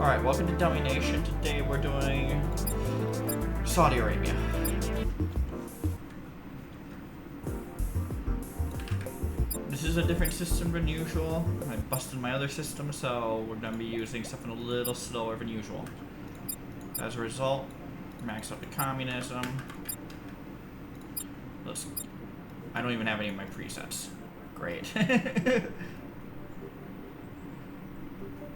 Alright, welcome to Dummynation. Today we're doing Saudi Arabia. This is a different system than usual. I busted my other system, so we're going to be using something a little slower than usual. As a result, max out the communism. I don't even have any of my presets. Great.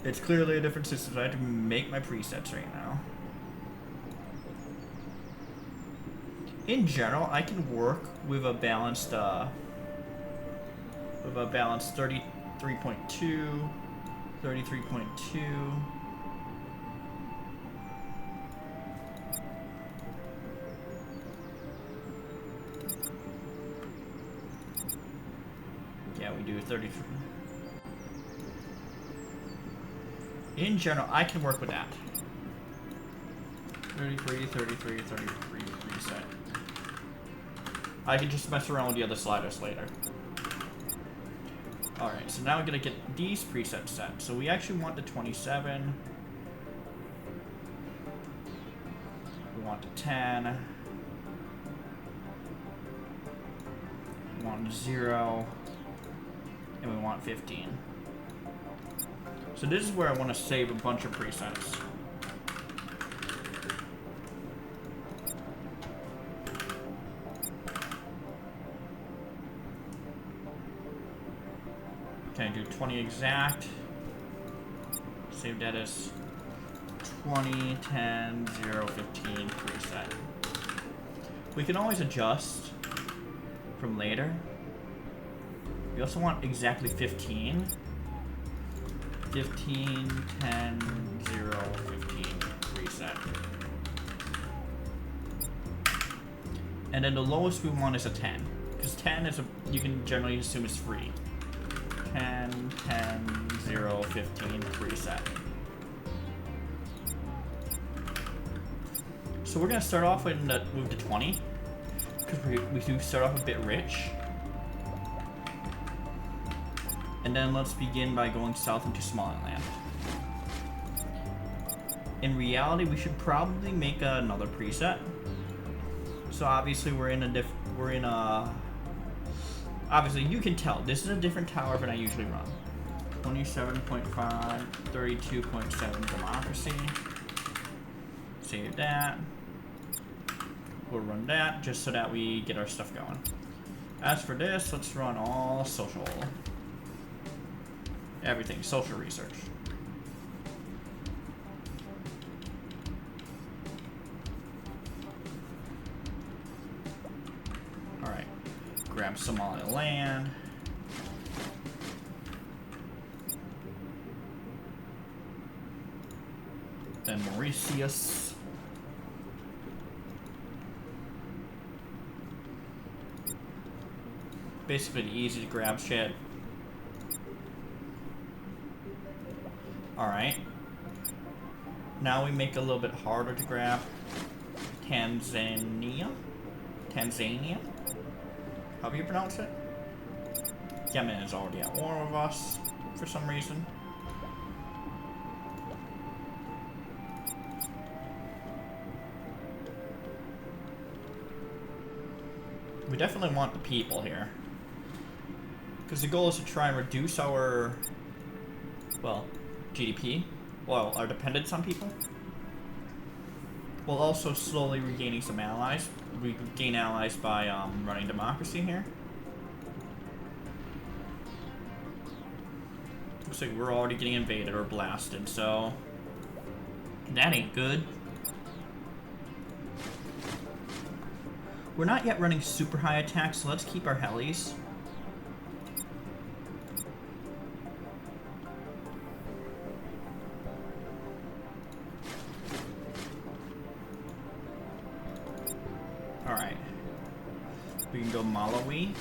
It's clearly a different system, so I have to make my presets right now. In general, I can work with a balanced 33.2, 33.2. Yeah, we do 33. In general, I can work with that. 33, 33, 33 preset. I can just mess around with the other sliders later. Alright, so now we're gonna get these presets set. So we actually want the 27. We want the 10. We want 0. And we want 15. So this is where I want to save a bunch of presets. Okay, do 20 exact. Save that as 20, 10, 0, 15 preset. We can always adjust from later. We also want exactly 15. 15, 10, 0, 15 preset. And then the lowest we want is a 10. Because 10 is you can generally assume it's free. 10, 10, 0, 15 preset. So we're going to start off with the 20. Because we do start off a bit rich. And then let's begin by going south into Somaliland. In reality, we should probably make another preset. So obviously obviously you can tell, this is a different tower than I usually run. 27.5, 32.7 democracy. Save that. We'll run that just so that we get our stuff going. As for this, let's run all social. Everything, social research. Alright, grab Somaliland. Then Mauritius. Basically the easy to grab shit. Alright. Now we make it a little bit harder to grab. Tanzania? How do you pronounce it? Yemen is already at war with us for some reason. We definitely want the people here. Because the goal is to try and reduce our, well, GDP, well, our dependence on people, while also slowly regaining some allies. We gain allies by running democracy here. Looks like we're already getting invaded or blasted, so that ain't good. We're not yet running super high attacks, so let's keep our helis. Alright. We can go Malawi.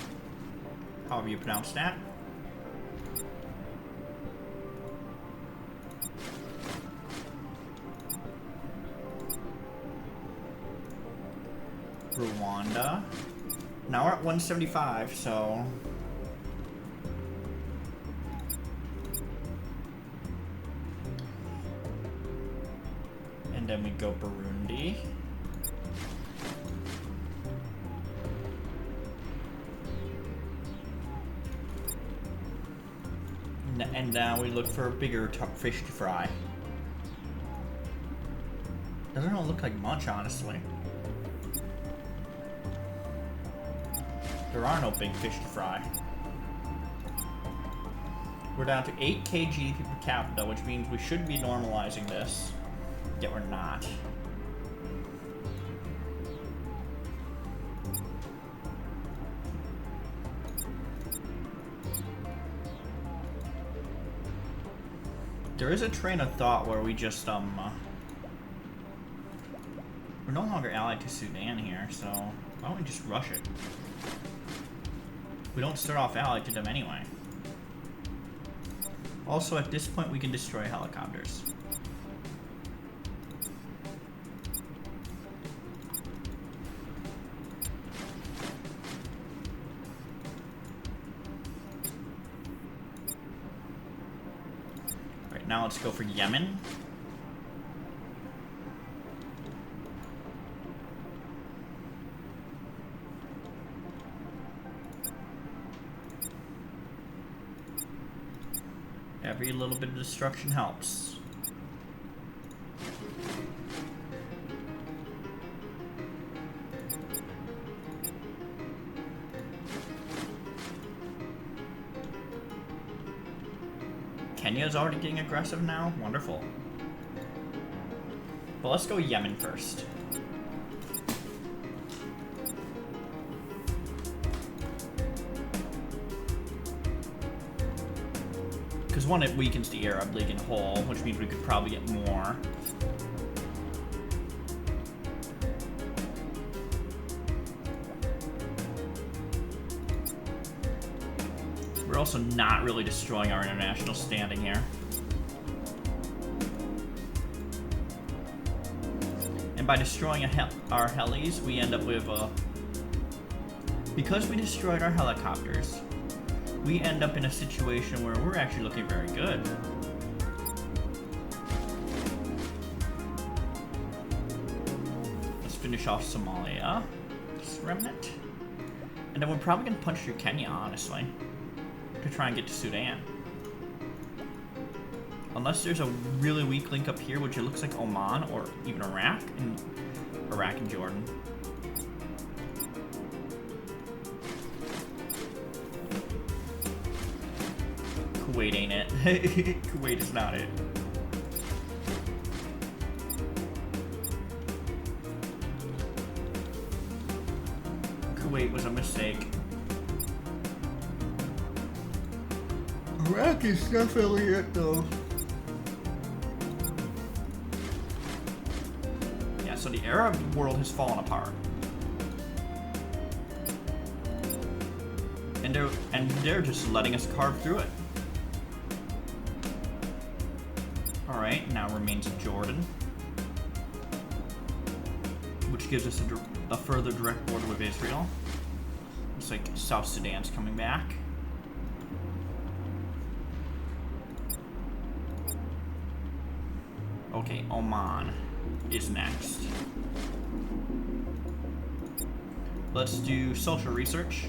However you pronounce that. Rwanda. Now we're at 175, so And then we go Burundi. And now we look for a bigger fish to fry. Doesn't really look like much, honestly. There are no big fish to fry. We're down to 8k GDP per capita, which means we should be normalizing this. Yet we're not. There is a train of thought where we just, we're no longer allied to Sudan here, so why don't we just rush it? We don't start off allied to them anyway. Also, at this point, we can destroy helicopters. Now let's go for Yemen. Every little bit of destruction helps. Kenya's already getting aggressive now? Wonderful. But let's go Yemen first. Because one, it weakens the Arab League in whole, which means we could probably get more. We're also not really destroying our international standing here. And by destroying our helis, we end up with because we destroyed our helicopters, we end up in a situation where we're actually looking very good. Let's finish off Somalia, this remnant. And then we're probably gonna punch through Kenya, honestly, to try and get to Sudan. Unless there's a really weak link up here, which it looks like Oman or even Iraq and Jordan. Kuwait ain't it. Kuwait is not it. Kuwait was a mistake. Iraq is definitely it, though. Yeah, so the Arab world has fallen apart. And they're just letting us carve through it. Alright, now remains Jordan, which gives us a further direct border with Israel. Looks like South Sudan's coming back. Okay, Oman is next. Let's do social research.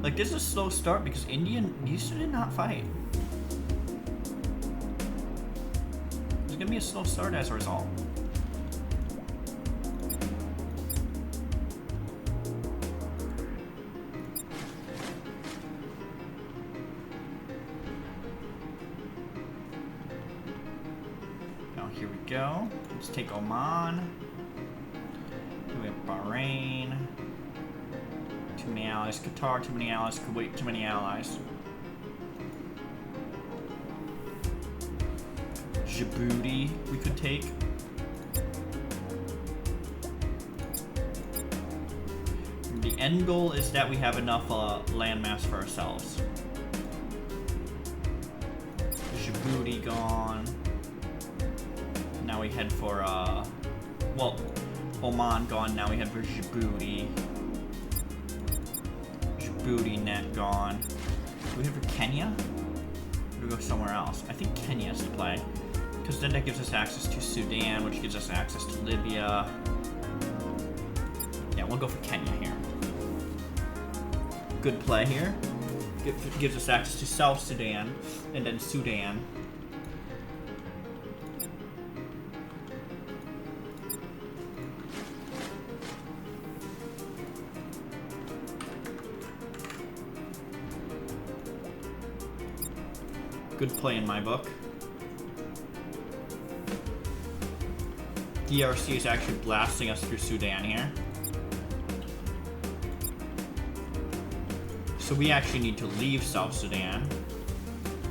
Like, this is a slow start because India used to did not fight. It's gonna be a slow start as a result. Now here we go. Let's take Oman. We have Bahrain. Too many allies. Qatar, too many allies. Kuwait, too many allies. Djibouti, we could take. The end goal is that we have enough landmass for ourselves. Djibouti gone. Now we head for, well, Oman gone. Now we head for Djibouti. Djibouti net gone. Do we head for Kenya? Or do we go somewhere else? I think Kenya's the play. Because then that gives us access to Sudan, which gives us access to Libya. Yeah, we'll go for Kenya here. Good play here. Gives us access to South Sudan, and then Sudan. Good play in my book. DRC is actually blasting us through Sudan here. So we actually need to leave South Sudan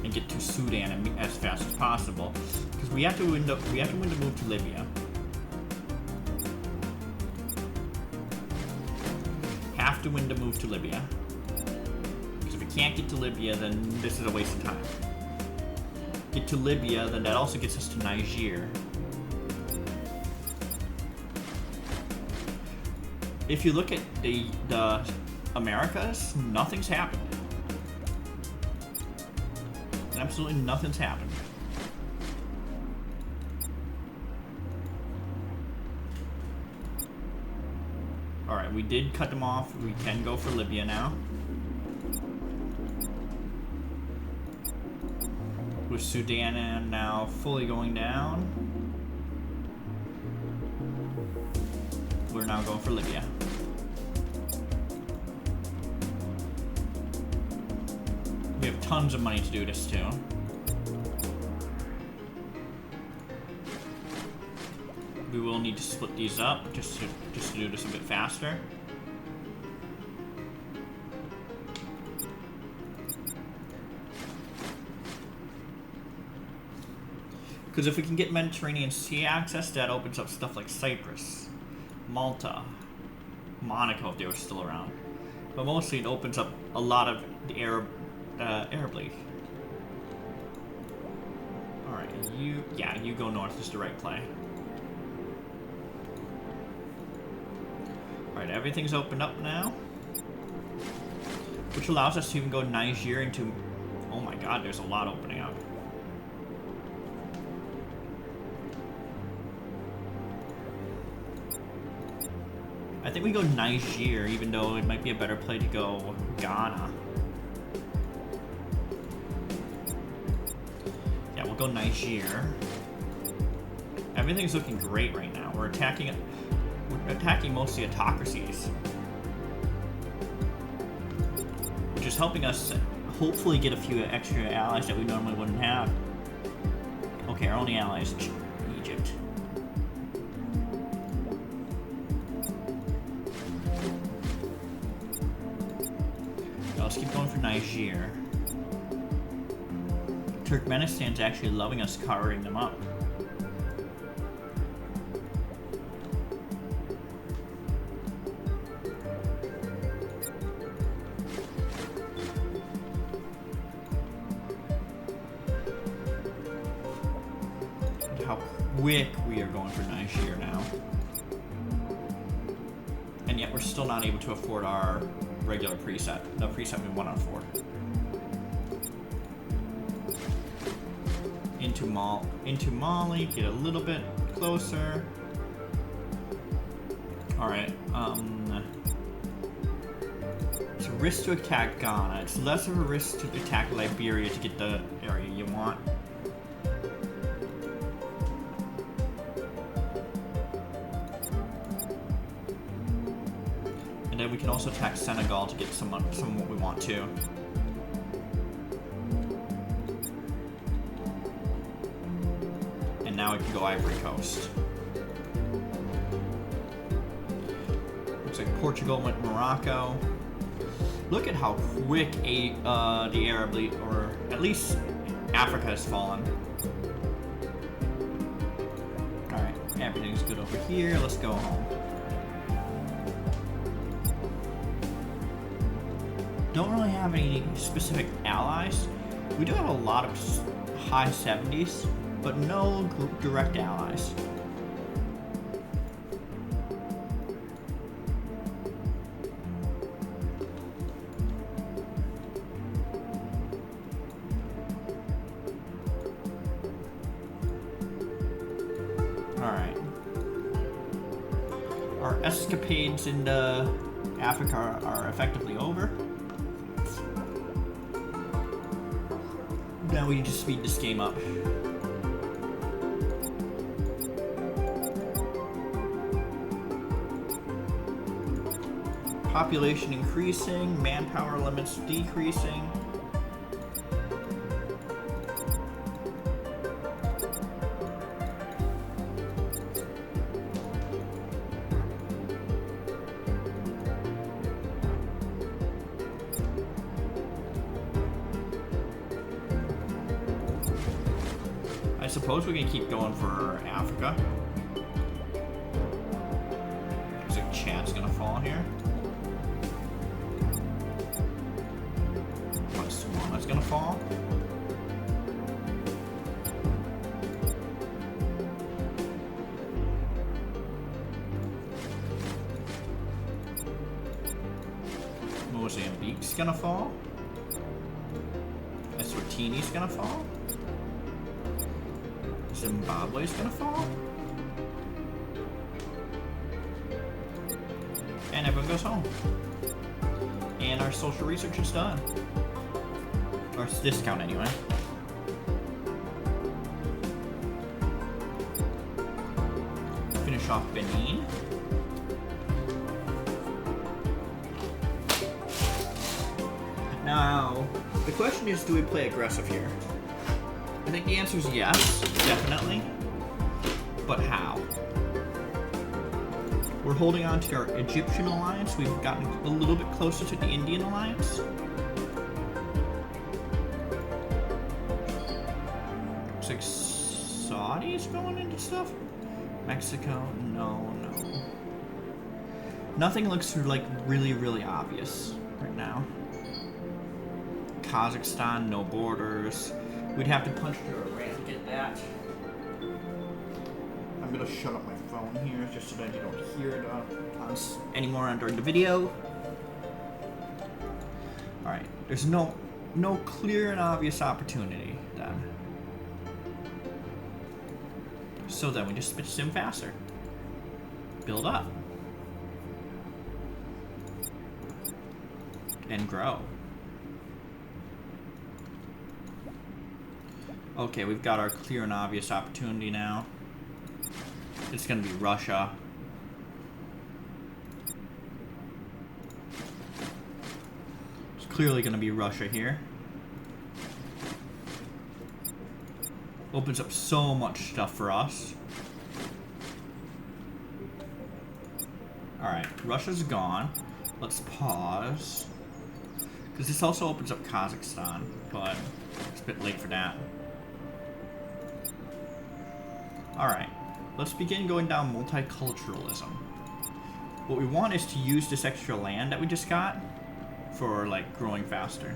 and get to Sudan as fast as possible, because we have to win the move to Libya. Have to win the move to Libya, because if we can't get to Libya, then this is a waste of time. Get to Libya, then that also gets us to Niger. If you look at the Americas, nothing's happened. Absolutely nothing's happened. Alright, we did cut them off. We can go for Libya now. With Sudan now fully going down, we're now going for Libya. We have tons of money to do this too. We will need to split these up just to do this a bit faster. Because if we can get Mediterranean Sea access, that opens up stuff like Cyprus, Malta, Monaco if they were still around. But mostly it opens up a lot of the Arab League. Alright, you go north is the right play. Alright, everything's opened up now. Which allows us to even go Niger into... Oh my god, there's a lot opening up. I think we go Niger, even though it might be a better play to go Ghana. Yeah, we'll go Niger. Everything's looking great right now. We're attacking mostly autocracies, which is helping us hopefully get a few extra allies that we normally wouldn't have. Okay, our only ally is Egypt. Let's keep going for Niger. Turkmenistan's actually loving us carving them up. Look how quick we are going for Niger now. And yet we're still not able to afford our regular preset, the preset we want to afford. Into Mali, get a little bit closer. Alright, it's a risk to attack Ghana. It's less of a risk to attack Liberia to get the area you want. And then we can also attack Senegal to get some of what we want to. And now we can go Ivory Coast. Looks like Portugal went Morocco. Look at how quick the Arab League, or at least Africa, has fallen. Alright, everything's good over here. Let's go home. Don't really have any specific allies. We do have a lot of high 70s, but no direct allies. Alright. Our escapades into Africa are effectively over. Now we need to speed this game up. Population increasing, manpower limits decreasing. I suppose we can keep going for Africa. Looks like Chad's gonna fall here. Botswana's gonna fall. Mozambique's gonna fall. Eswatini's gonna fall. Zimbabwe's gonna fall. And everyone goes home. And our social research is done. Or it's discount anyway. Finish off Benin. Now, the question is, do we play aggressive here? I think the answer is yes, definitely. But how? We're holding on to our Egyptian alliance. We've gotten a little bit closer to the Indian alliance. Looks like Saudi's going into stuff. Mexico, no. Nothing looks like really, really obvious right now. Kazakhstan, no borders. We'd have to punch through Iran to get that. I'm gonna shut up my phone here just so that you don't hear it anymore during the video. Alright, there's no clear and obvious opportunity then. So then we just sim faster. Build up. And grow. Okay, we've got our clear and obvious opportunity now. It's gonna be Russia. It's clearly gonna be Russia here. Opens up so much stuff for us. Alright, Russia's gone. Let's pause. Because this also opens up Kazakhstan, but it's a bit late for that. Alright, let's begin going down multiculturalism. What we want is to use this extra land that we just got for, like, growing faster.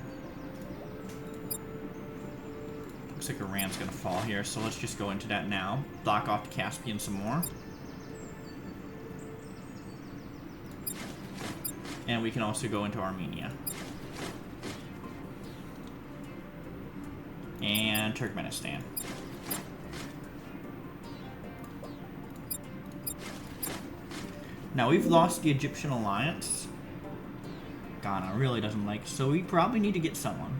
Looks like Iran's gonna fall here, so let's just go into that now. Block off the Caspian some more. And we can also go into Armenia. And Turkmenistan. Now we've lost the Egyptian alliance. Ghana really doesn't like, so we probably need to get someone.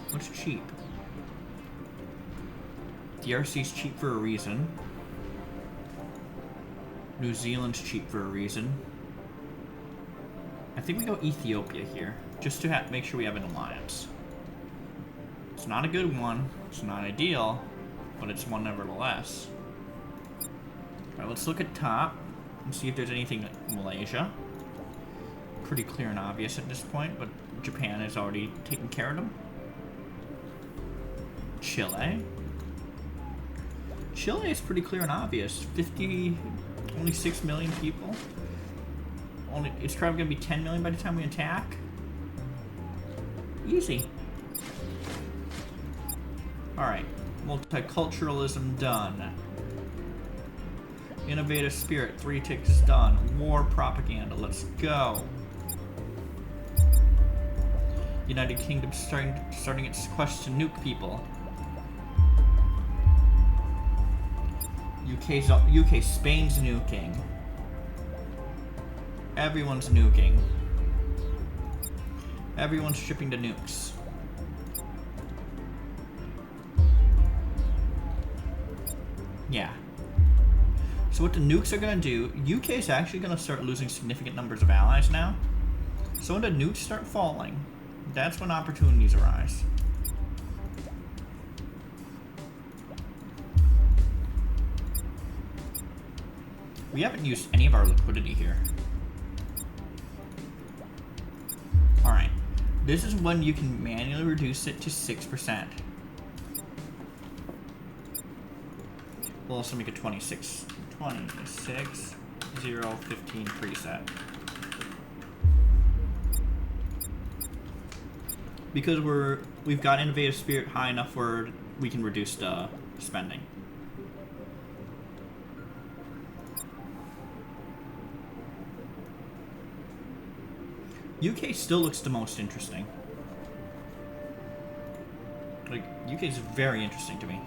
What's cheap? DRC's cheap for a reason. New Zealand's cheap for a reason. I think we go Ethiopia here, just to make sure we have an alliance. It's not a good one, it's not ideal, but it's one nevertheless. Alright, let's look at top and see if there's anything like Malaysia. Pretty clear and obvious at this point, but Japan has already taken care of them. Chile. Chile is pretty clear and obvious. Only 6 million people. It's probably gonna be 10 million by the time we attack. Easy. Alright, multiculturalism done. Innovative spirit, 3 ticks done. War propaganda, let's go. United Kingdom starting its quest to nuke people. UK, Spain's nuking. Everyone's nuking. Everyone's shipping the nukes. Yeah. So what the nukes are going to do, UK is actually going to start losing significant numbers of allies now. So when the nukes start falling, that's when opportunities arise. We haven't used any of our liquidity here. Alright. This is when you can manually reduce it to 6%. We'll also make a 26, 0, 15 preset. Because we've got innovative spirit high enough where we can reduce the spending. UK still looks the most interesting. Like, UK is very interesting to me.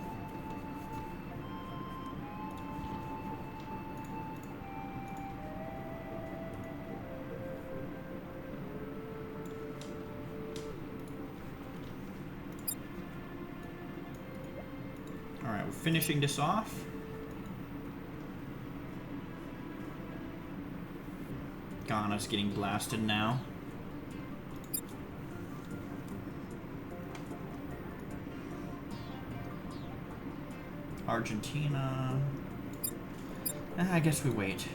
Alright, we're finishing this off. Ghana's getting blasted now. Argentina. I guess we wait.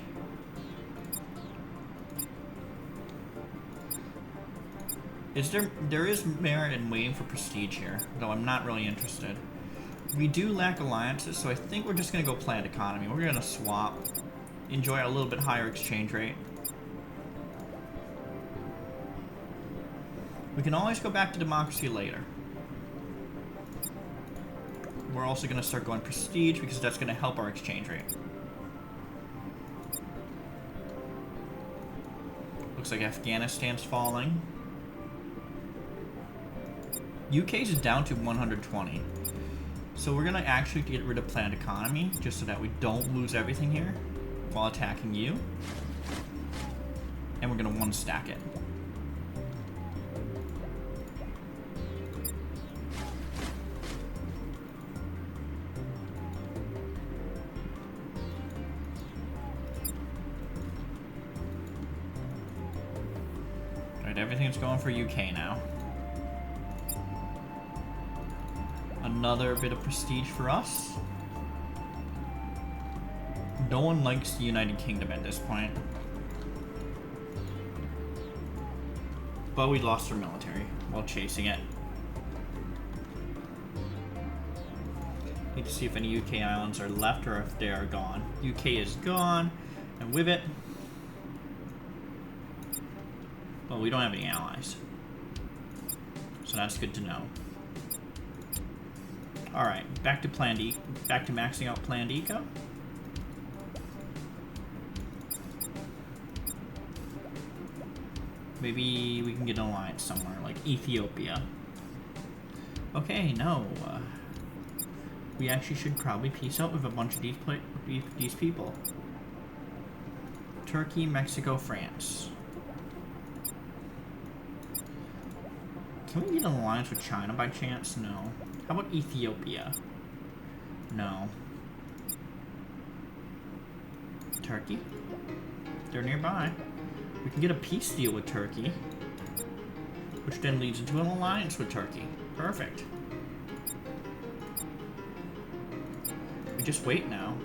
There is merit in waiting for prestige here, though I'm not really interested. We do lack alliances, so I think we're just going to go planned economy. We're going to swap, enjoy a little bit higher exchange rate. We can always go back to democracy later. We're also going to start going prestige because that's going to help our exchange rate. Looks like Afghanistan's falling. UK's is down to 120. So we're going to actually get rid of planned economy just so that we don't lose everything here while attacking you. And we're going to one stack it. Everything's going for UK now. Another bit of prestige for us. No one likes the United Kingdom at this point. But we lost our military while chasing it. Need to see if any UK islands are left or if they are gone. UK is gone, and with it, well, we don't have any allies. So that's good to know. Alright, back to planned back to maxing out planned eco. Maybe we can get an alliance somewhere, like Ethiopia. Okay, no. We actually should probably peace out with a bunch of these people. Turkey, Mexico, France. Can we get an alliance with China by chance? No. How about Ethiopia? No. Turkey? They're nearby. We can get a peace deal with Turkey, which then leads into an alliance with Turkey. Perfect. We just wait now.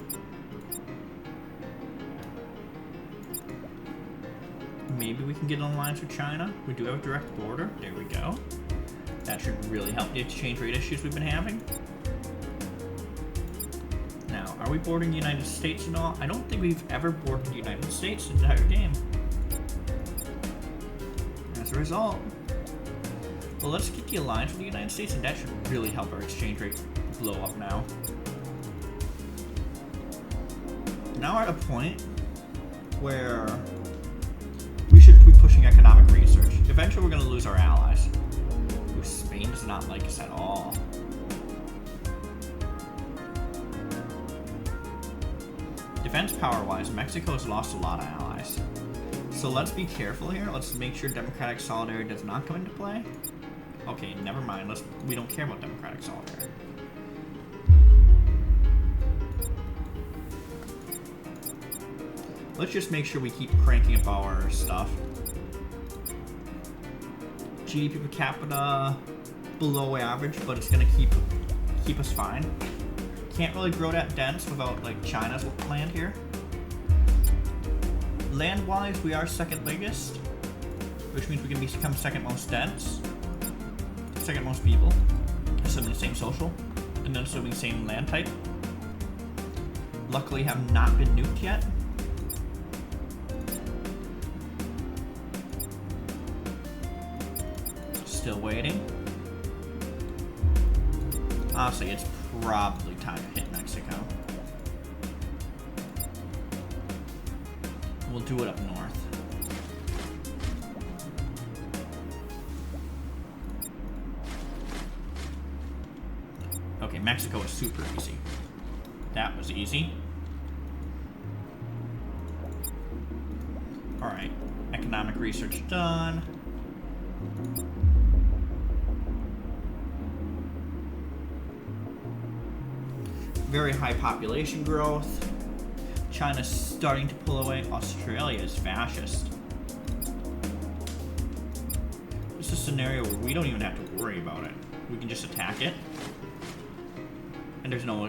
Maybe we can get an alliance with China. We do have a direct border. There we go. That should really help the exchange rate issues we've been having. Now, are we boarding the United States and all? I don't think we've ever boarded the United States the entire game. As a result, well, let's get the alliance with the United States, and that should really help our exchange rate blow up now. Now we're at a point where we should be pushing economic research. Eventually, we're going to lose our allies. Ooh, Spain does not like us at all. Defense power-wise, Mexico's lost a lot of allies. So let's be careful here. Let's make sure democratic solidarity does not come into play. Okay, never mind. We don't care about democratic solidarity. Let's just make sure we keep cranking up our stuff. GDP per capita below average, but it's gonna keep us fine. Can't really grow that dense without like China's land here. Land-wise, we are second biggest, which means we can become second most dense, second most people, assuming the same social, and then assuming same land type. Luckily, have not been nuked yet. Still waiting. Honestly, it's probably time to hit Mexico. We'll do it up north. Okay, Mexico is super easy. That was easy. Alright, economic research done. Very high population growth. China's starting to pull away. Australia is fascist. This is a scenario where we don't even have to worry about it. We can just attack it. And there's no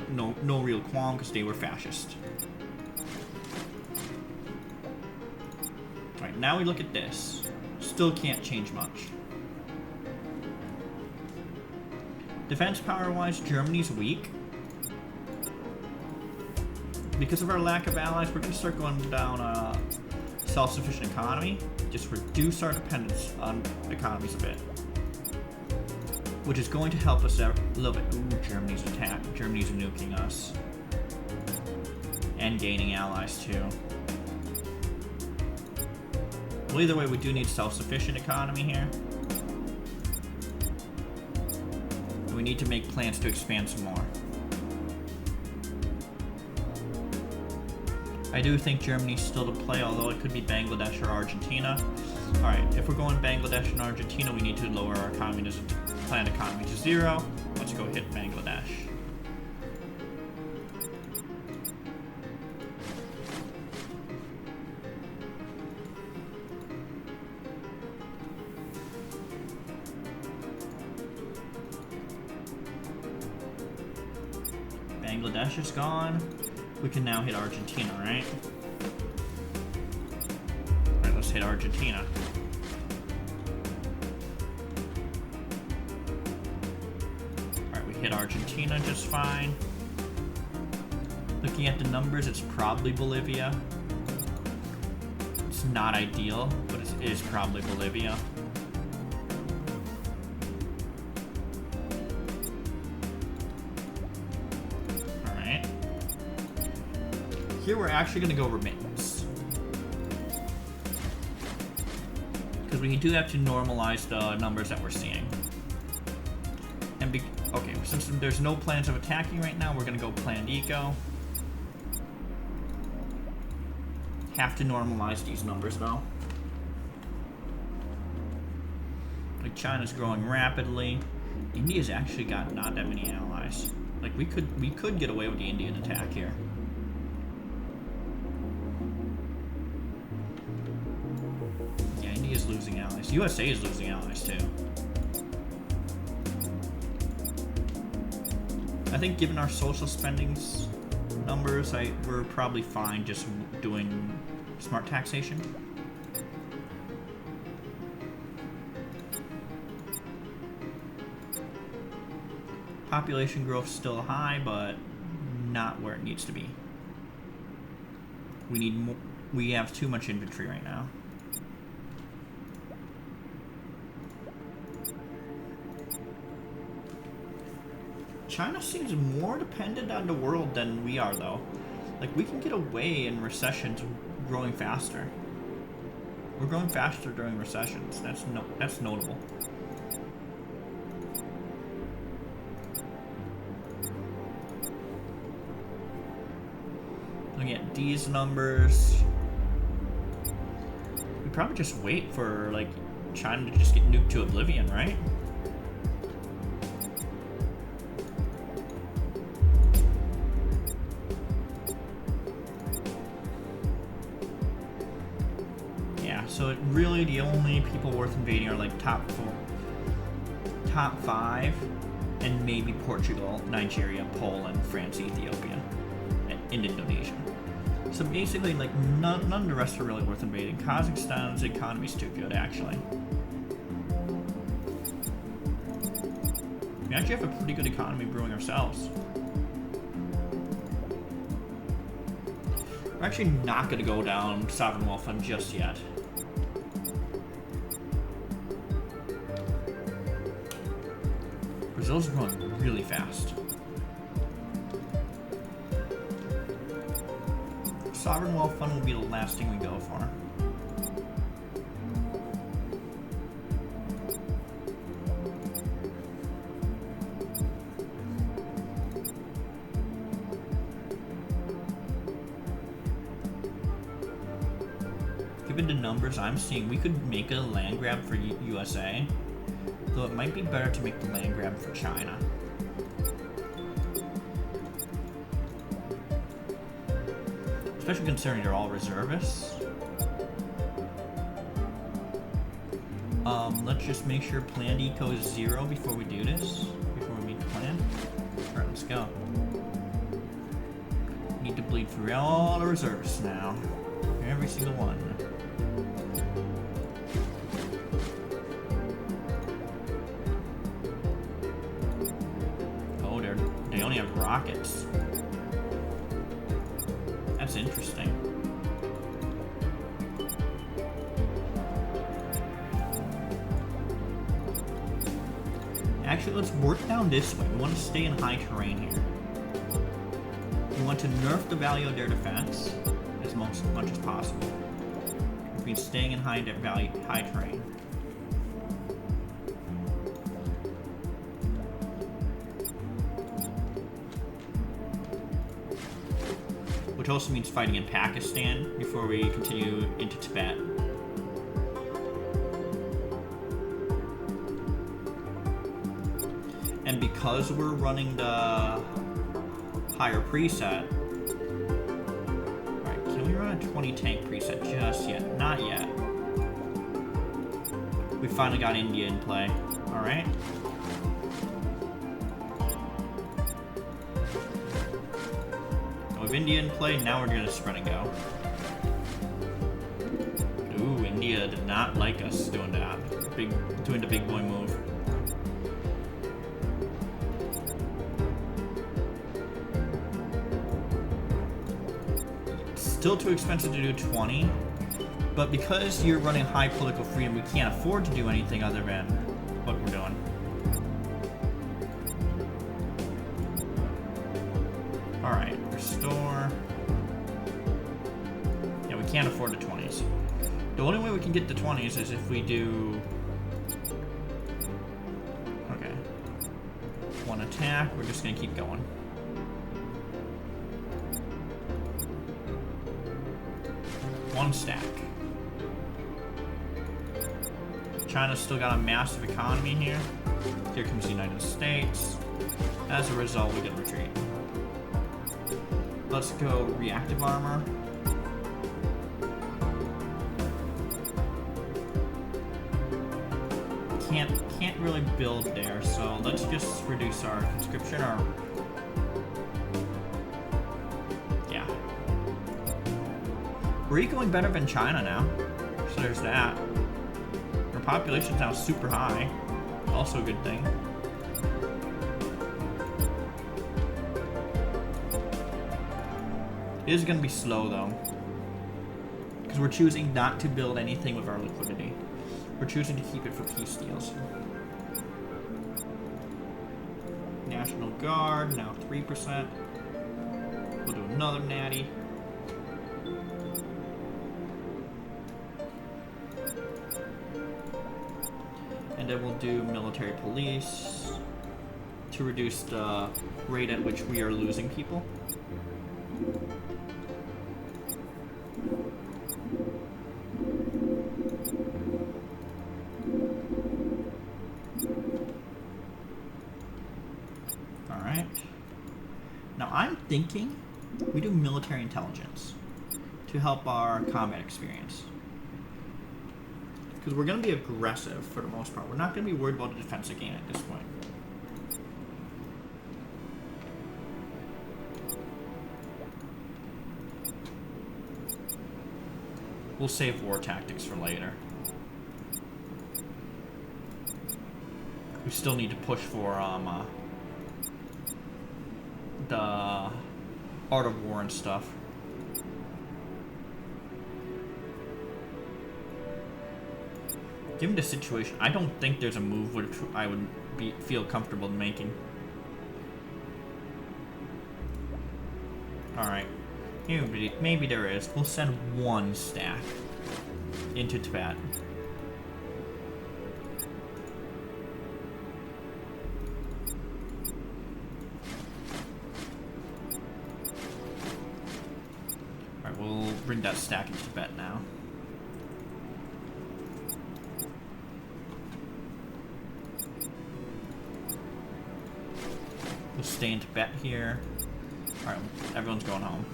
real qualm because they were fascist. Alright, now we look at this. Still can't change much. Defense power-wise, Germany's weak. Because of our lack of allies, we're going to start going down a self-sufficient economy. Just reduce our dependence on economies a bit. Which is going to help us out a little bit. Ooh, Germany's nuking us. And gaining allies too. Well, either way, we do need self-sufficient economy here. And we need to make plans to expand some more. I do think Germany's still to play, although it could be Bangladesh or Argentina. Alright, if we're going Bangladesh and Argentina, we need to lower our planned economy to 0. Let's go hit Bangladesh. Bangladesh is gone. We can now hit Argentina, right? Alright, let's hit Argentina. Alright, we hit Argentina just fine. Looking at the numbers, it's probably Bolivia. It's not ideal, but it is probably Bolivia. Here we're actually going to go remittance. Because we do have to normalize the numbers that we're seeing. And okay, since there's no plans of attacking right now, we're going to go planned eco. Have to normalize these numbers though. Like China's growing rapidly. India's actually got not that many allies. Like we could get away with the Indian attack here. Is losing allies. USA is losing allies too. I think given our social spendings numbers, we're probably fine just doing smart taxation. Population growth still high, but not where it needs to be. We need more. We have too much infantry right now. China seems more dependent on the world than we are, though. Like, we can get away in recessions growing faster. We're growing faster during recessions. That's notable. Looking at these numbers, we probably just wait for like China to just get nuked to oblivion, right? Yeah, so it really the only people worth invading are like top 5, and maybe Portugal, Nigeria, Poland, France, Ethiopia, and Indonesia. So basically, like, none of the rest are really worth invading. Kazakhstan's economy's too good, actually. We actually have a pretty good economy brewing ourselves. We're actually not going to go down sovereign wealth fund just yet. Brazil's growing really fast. Sovereign wealth fund will be the last thing we go for. Given the numbers I'm seeing, we could make a land grab for USA, though it might be better to make the land grab for China. Especially considering they're all reservists. Let's just make sure planned eco is 0 before we do this, before we meet the plan. Alright, let's go. Need to bleed through all the reservists now. Every single one. Oh, they only have rockets. That's interesting. Actually, let's work down this way. We want to stay in high terrain here. We want to nerf the value of their defense as much as possible. Which means staying in high terrain. Which also means fighting in Pakistan before we continue into Tibet. And because we're running the higher preset, alright, can we run a 20 tank preset just yet? Not yet. We finally got India in play. Alright. With India in play, now we're gonna spread and go. Ooh, India did not like us doing that. Doing the big boy move. Still too expensive to do 20, but because you're running high political freedom, we can't afford to do anything other than what we're doing. Alright, restore. Yeah, we can't afford the 20s. The only way we can get the 20s is if we do... Okay. One attack, we're just gonna keep going. One stack. China's still got a massive economy here. Here comes the United States. As a result, we get retreat. Let's go reactive armor. Can't really build there, so let's just reduce our conscription. Yeah. We're ecoing better than China now, so there's that. Our population's now super high, also a good thing. It is going to be slow though, because we're choosing not to build anything with our liquidity. We're choosing to keep it for peace deals. National Guard, now 3%. We'll do another natty. And then we'll do military police to reduce the rate at which we are losing people. Alright. Now I'm thinking we do military intelligence to help our combat experience. Because we're going to be aggressive for the most part. We're not going to be worried about the defensive game at this point. We'll save war tactics for later. We still need to push for the art of war and stuff. Given the situation, I don't think there's a move which I would feel comfortable making. Alright. Maybe there is. We'll send one stack into Tibet. Alright, we'll bring that stack into Tibet now. We'll stay in Tibet here. Alright, everyone's going home.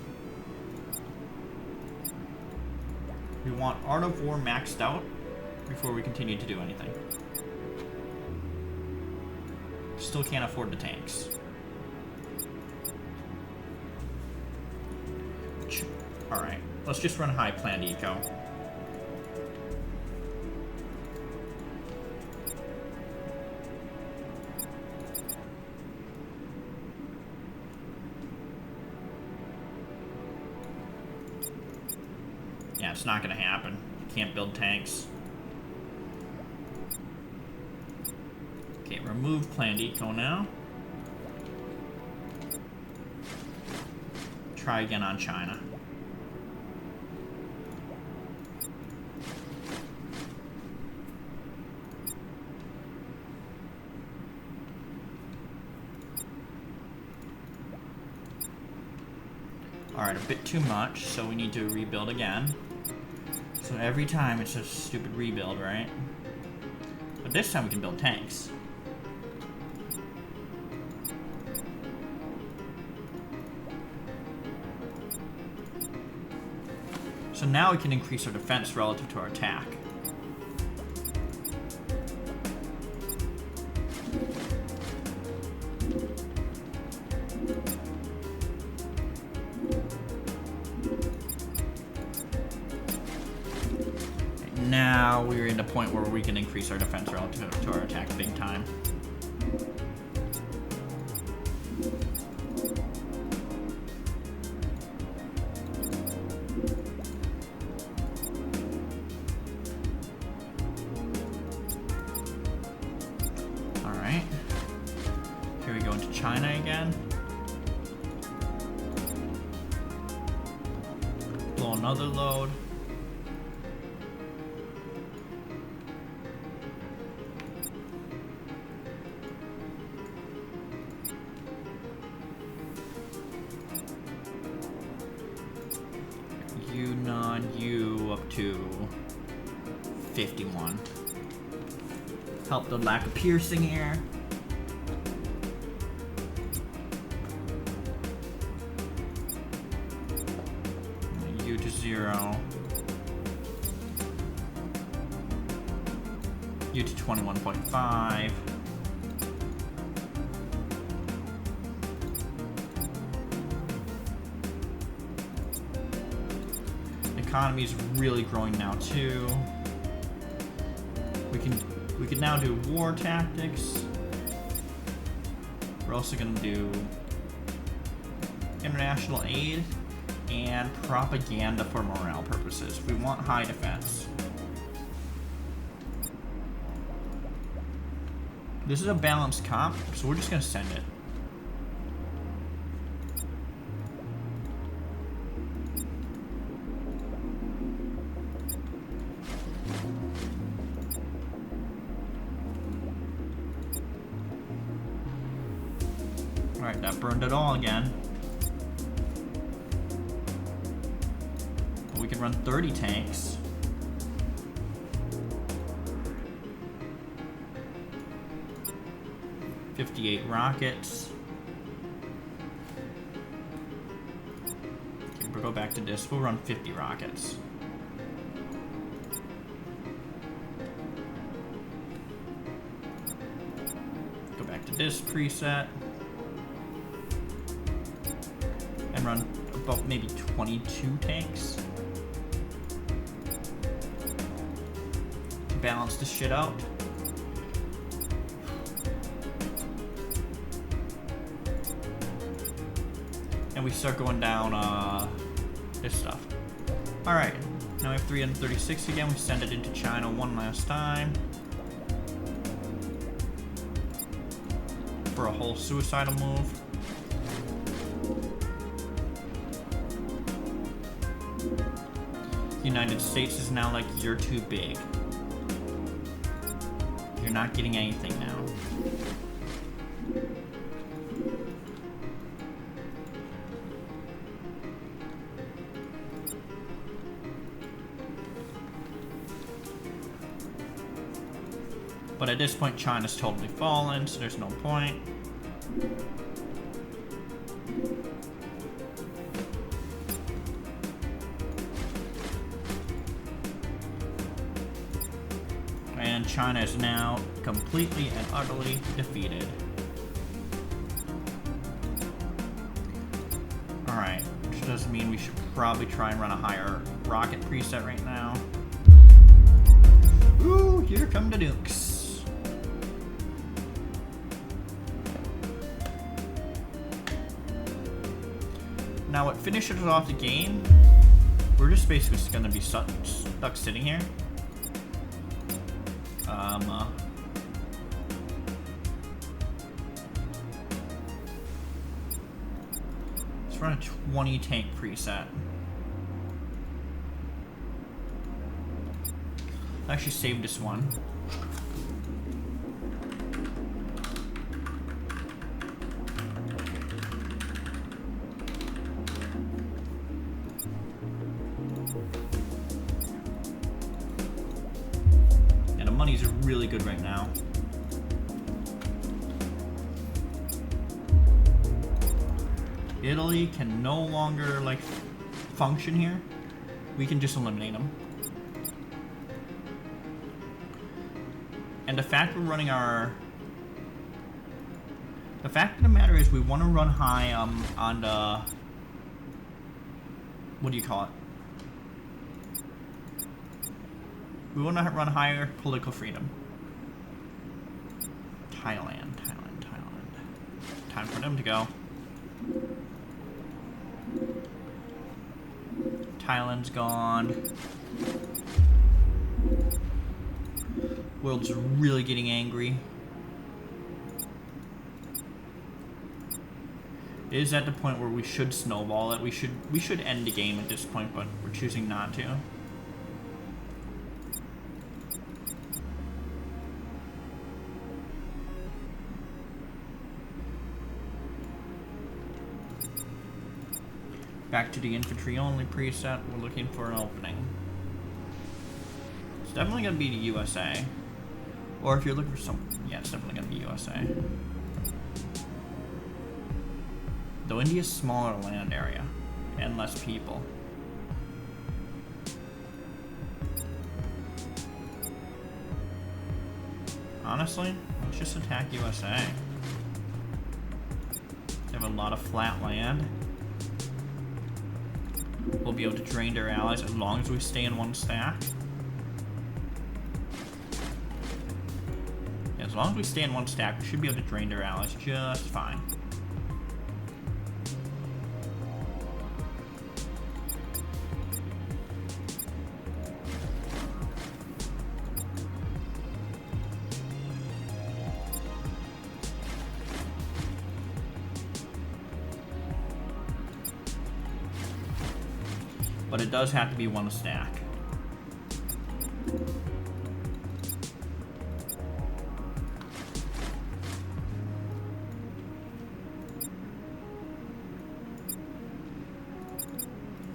We want Art of War maxed out before we continue to do anything. Still can't afford the tanks. Alright, let's just run high planned eco. Yeah, it's not gonna happen. Can't build tanks. Okay, remove planned eco now. Try again on China. Alright, a bit too much, so we need to rebuild again. So every time it's a stupid rebuild, right? But this time we can build tanks. So now we can increase our defense relative to our attack. Now we're in the point where we can increase our defense relative to our attack big time. Alright. Here we go into China again. Blow another load. U up to 51. Help the lack of piercing here. U to 0. U to 21.5. Economy is really growing now too. We can now do war tactics. We're also gonna do international aid and propaganda for morale purposes. We want high defense. This is a balanced comp, so we're just gonna send it. Alright, that burned it all again. We can run 30 tanks. $58 rockets. We'll go back to this. We'll run 50 rockets. Go back to this preset. And run about maybe 22 tanks. To balance this shit out. And we start going down this stuff. Alright, now we have 336 again. We send it into China one last time. For a whole suicidal move. The United States is now like, you're too big. You're not getting anything now. But at this point, China's totally fallen, so there's no point. And China is now completely and utterly defeated. Alright, which does mean we should probably try and run a higher rocket preset right now. Ooh, here come the nukes. Now what finishes off the game, we're just basically going to be stuck sitting here. Let's run a 20 tank preset. I'll actually save this one. Money's really good right now. Italy can no longer like function here. We can just eliminate them. And the fact we're running our... The fact of the matter is we want to run high on the... What do you call it? We want to run higher political freedom. Thailand. Time for them to go. Thailand's gone. World's really getting angry. It is at the point where we should snowball it. We should end the game at this point, but we're choosing not to. Back to the infantry only preset. We're looking for an opening. It's definitely going to be the USA. Or if you're looking for some... Yeah, it's definitely going to be USA. Though India's smaller land area. And less people. Honestly, let's just attack USA. They have a lot of flat land. We'll be able to drain their allies as long as we stay in one stack. Yeah, as long as we stay in one stack, we should be able to drain their allies just fine. But it does have to be one stack.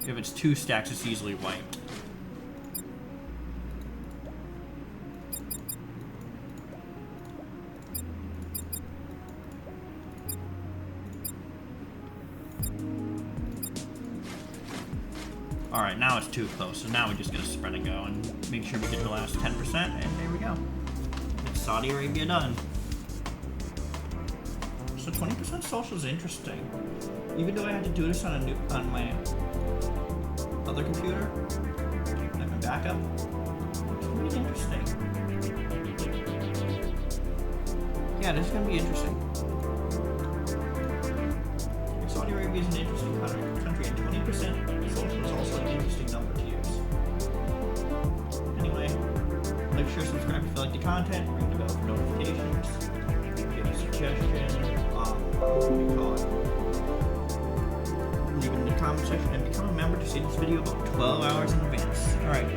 If it's two stacks, it's easily wiped. Alright, now it's too close, so now we just gotta spread and go and make sure we get the last 10%, and there we go. It's Saudi Arabia done. So 20% social is interesting. Even though I had to do this on my other computer, like my backup, it's really interesting. Yeah, this is gonna be interesting. Saudi Arabia is an interesting country, and 20% social is also an interesting number to use. Anyway, like, share, subscribe if you like the content, ring the bell for notifications, give a suggestion, leave it in the comment section, and become a member to see this video about 12 hours in advance. Alright,